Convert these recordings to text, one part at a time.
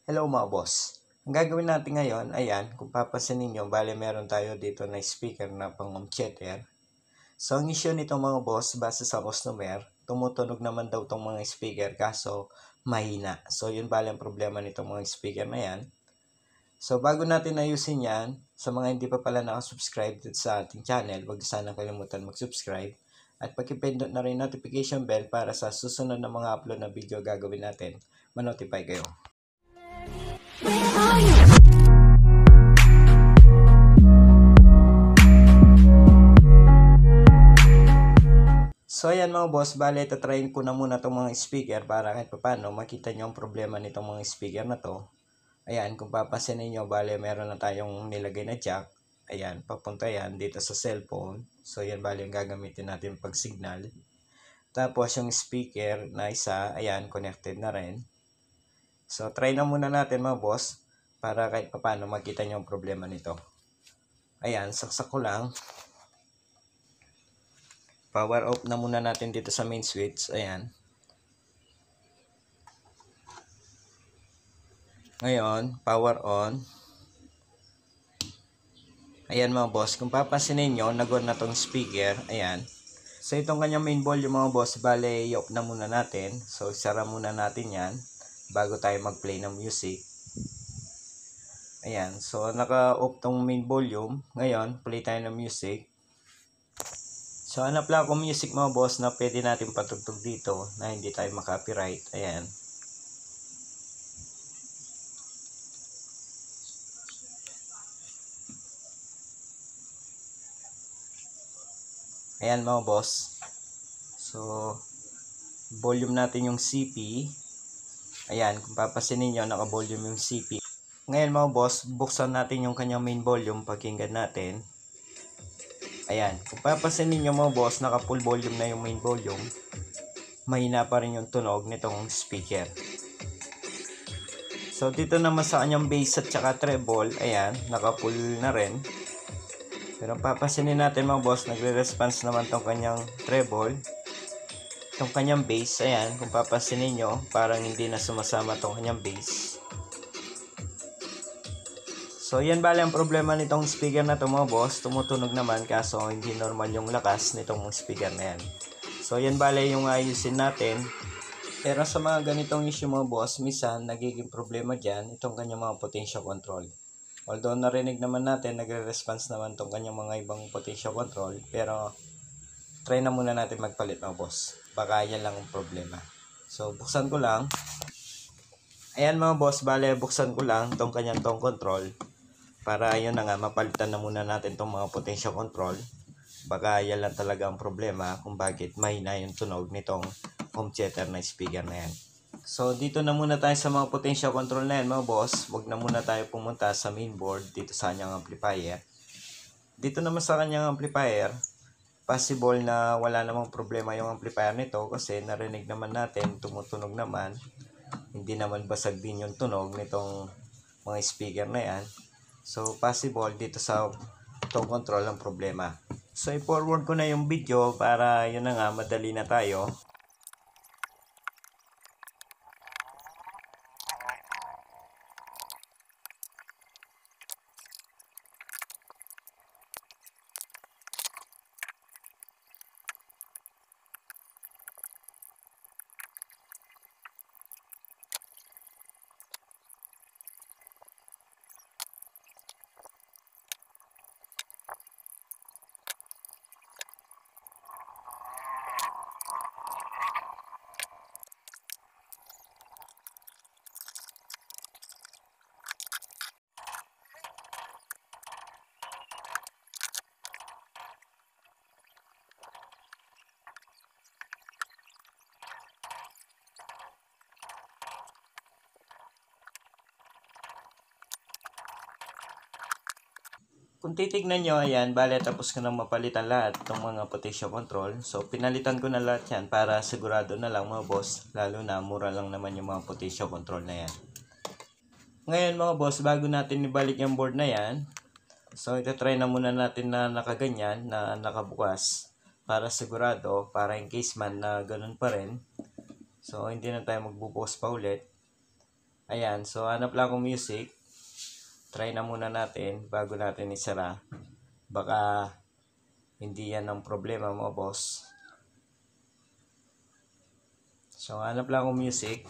Hello mga boss. Ang gagawin natin ngayon, ayan, kung papansin ninyo, bale meron tayo dito na speaker na pang home theater. So ang issue nito mga boss, base sa customer, tumutunog naman daw tong mga speaker kaso mahina. So yun bale ang problema nitong mga speaker na yan. So bago natin ayusin yan, sa mga hindi pa pala nakasubscribe dito sa ating channel, huwag sana kalimutan mag-subscribe. At pakipindot na rin notification bell para sa susunod na mga upload na video gagawin natin, ma-notify kayo. So ayan mga boss, bale tatrayin ko na muna itong mga speaker para kahit paano makita nyo ang problema nitong mga speaker na to. Ayan, kung papansin niyo bale meron na tayong nilagay na jack. Ayan, papunta yan dito sa cellphone. So yan bale yung gagamitin natin pag signal. Tapos yung speaker na isa, ayan, connected na rin. So try na muna natin mga boss para kahit paano makita nyo ang problema nito. Ayan, saksak ko lang. Power off na muna natin dito sa main switch. Ayan. Ngayon, power on. Ayan mga boss, kung papansin niyo, nag-on na tong speaker. Ayan. So itong kanyang main volume mga boss, bale i-off na muna natin. So isara muna natin yan bago tayo mag-play ng music. Ayan. So naka-off tong main volume. Ngayon, play tayo ng music. So hanap lang akong music mga boss na pwede natin patugtog dito na hindi tayo makapiright. Ayan. Ayan mga boss. So volume natin yung CP. Ayan, kung papansin niyo naka-volume yung CP. Ngayon mga boss, buksan natin yung kanyang main volume, pakinggan natin. Ayan, kung papansin niyo mga boss, naka full volume na yung main volume. Mahina pa rin yung tunog nitong speaker. So dito naman sa kanyang bass at saka treble, ayan, naka full na rin. Pero papansinin natin mga boss, nagre-response naman tong kanyang treble. Itong kanyang bass, ayan, kung papansinin nyo, parang hindi na sumasama tong kanyang bass. So yan bale ang problema nitong speaker na to mga boss, tumutunog naman kaso hindi normal yung lakas nitong speaker na yan. So yan bale yung ayusin natin. Pero sa mga ganitong issue mga boss, minsan nagiging problema dyan itong kanyang mga potential control. Although narinig naman natin, nagre-response naman itong kanyang mga ibang potential control, pero try na muna natin magpalit mga boss. Baka yan lang ang problema. So buksan ko lang. Ayan mga boss, bale buksan ko lang itong kanyang tone control. Para yun na nga, mapalitan na muna natin itong mga potential control. Baka yan lang talaga ang problema kung bakit mahina yung tunog nitong home theater na speaker na yan. So dito na muna tayo sa mga potential control na yan mga boss. Huwag na muna tayo pumunta sa mainboard dito sa kanyang amplifier. Dito naman sa kanyang amplifier, possible na wala namang problema yung amplifier nito kasi narinig naman natin, tumutunog naman. Hindi naman basag din yung tunog nitong mga speaker na yan. So possible dito sa tone control ang problema. So i-forward ko na yung video para yun na nga, madali na tayo. Kung titignan nyo, ayan, bale tapos ko nang mapalitan lahat itong mga potential control. So, pinalitan ko na lahat yan para sigurado na lang mga boss. Lalo na, mura lang naman yung mga potential control na yan. Ngayon mga boss, bago natin ibalik yung board na yan, so, ito-try na muna natin na nakaganyan, na nakabukas. Para sigurado, para in case man na ganun pa rin. So, hindi na tayo magbubukas pa ulit. Ayan, so hanap lang akong music. Try na muna natin bago natin isara. Baka hindi yan ang problema mo, boss. So hanap lang akong music.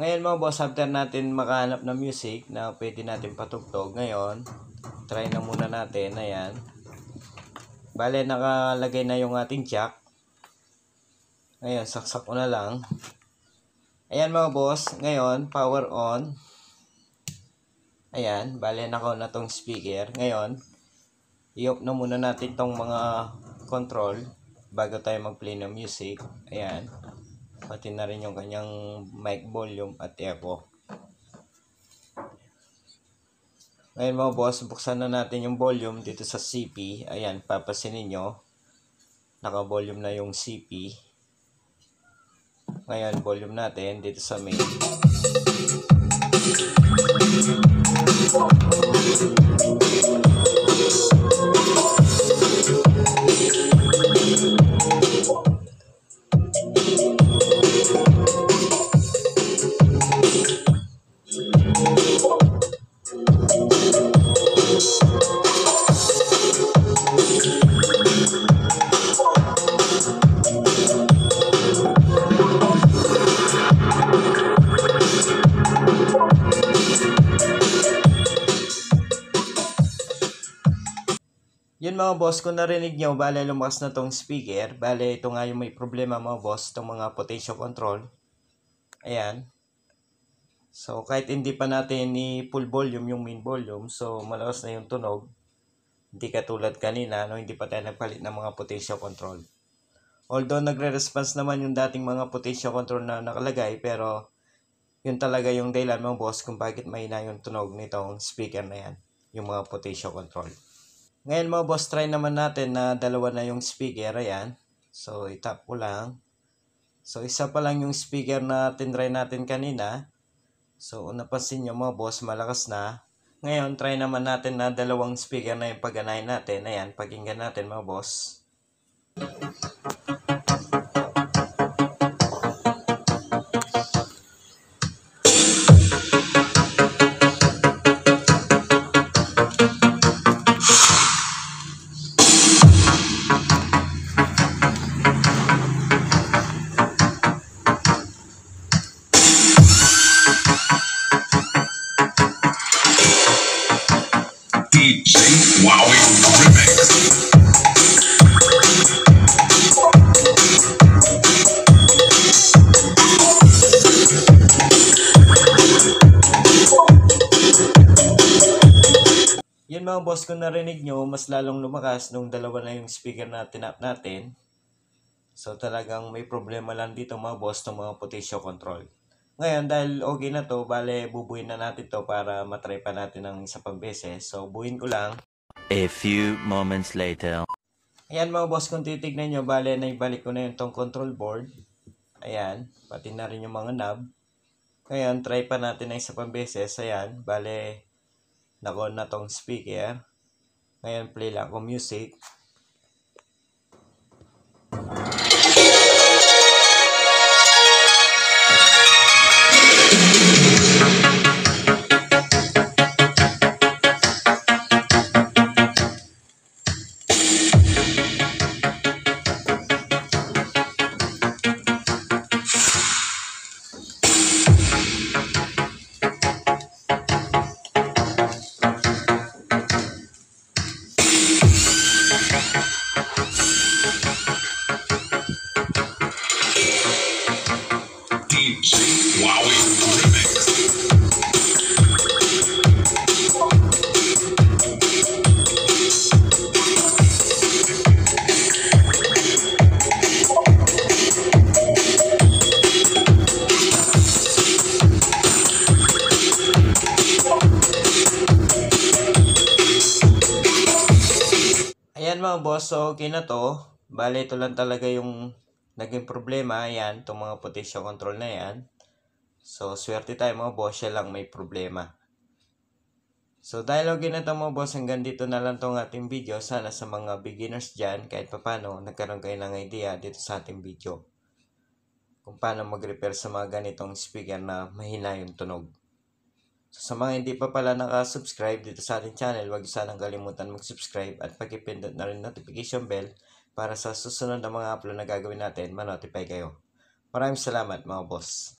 Ngayon mga boss, after natin makahanap ng music na pwede natin patugtog, ngayon, try na muna natin. Ayan. Bale, nakalagay na yung ating jack. Ngayon, saksak ko na lang. Ayan mga boss, ngayon, power on. Ayan, bale, naka-on na tong speaker. Ngayon, i-off na muna natin tong mga control bago tayo mag-play ng music. Ayan. Pati na rin yung kanyang mic volume at echo. Ngayon mga boss, buksan na natin yung volume dito sa CP. Ayan, papasinin nyo. Naka-volume na yung CP. Ngayon, volume natin dito sa main. Yun mga boss, kung narinig nyo, bale lumakas na tong speaker. Bale, ito nga yung may problema mga boss, itong mga potential control. Ayan. So, kahit hindi pa natin i-full volume yung main volume, so malakas na yung tunog. Hindi katulad kanina, no, hindi pa tayo nagpalit ng mga potential control. Although nagre-response naman yung dating mga potential control na nakalagay, pero yun talaga yung dahilan mga boss kung bakit mahina yung tunog nitong speaker na yan, yung mga potential control. Ngayon mga boss, try naman natin na dalawa na yung speaker. Ayan. So, itap ko lang. So, isa pa lang yung speaker na tinry natin kanina. So, napansin nyo mga boss, malakas na. Ngayon, try naman natin na dalawang speaker na yung pagganahin natin. Ayan, pakinggan natin mga boss. DJ Wowie Remix. Yun mga boss, kung narinig nyo, mas lalong lumakas nung dalawa na yung speaker na tinap natin. So talagang may problema lang dito mga boss ng mga potential control. Ngayon, dahil okay na to, bale bubuin na natin to para matry pa natin ng isa pang beses. So buuin ko lang. A few moments later. Ayan mga boss, kung titignan nyo, bale naibalik ko na yung tong control board. Ayan, pati na rin yung mga knob. Ngayon, try pa natin ng isa pang beses. Ayan, bale naka-on na tong speaker. Ngayon, play lang ako music. DJ Wowie Remix. Ayan mga boss, so okay na to. Bale, ito lang talaga yung naging problema. Ayan, itong mga potential control na yan. So, swerte tayo mga boss, siya lang may problema. So dahil okay na ito mga boss, hanggang dito na lang itong ating video. Sana sa mga beginners dyan, kahit papano, nagkaroon kayo ng idea dito sa ating video kung paano mag-repair sa mga ganitong speaker na mahina yung tunog. So sa mga hindi pa pala nakasubscribe dito sa ating channel, huwag sanang kalimutan mag-subscribe at pakipindot na rin notification bell para sa susunod na mga upload na gagawin natin, ma-notify kayo. Maraming salamat mga boss.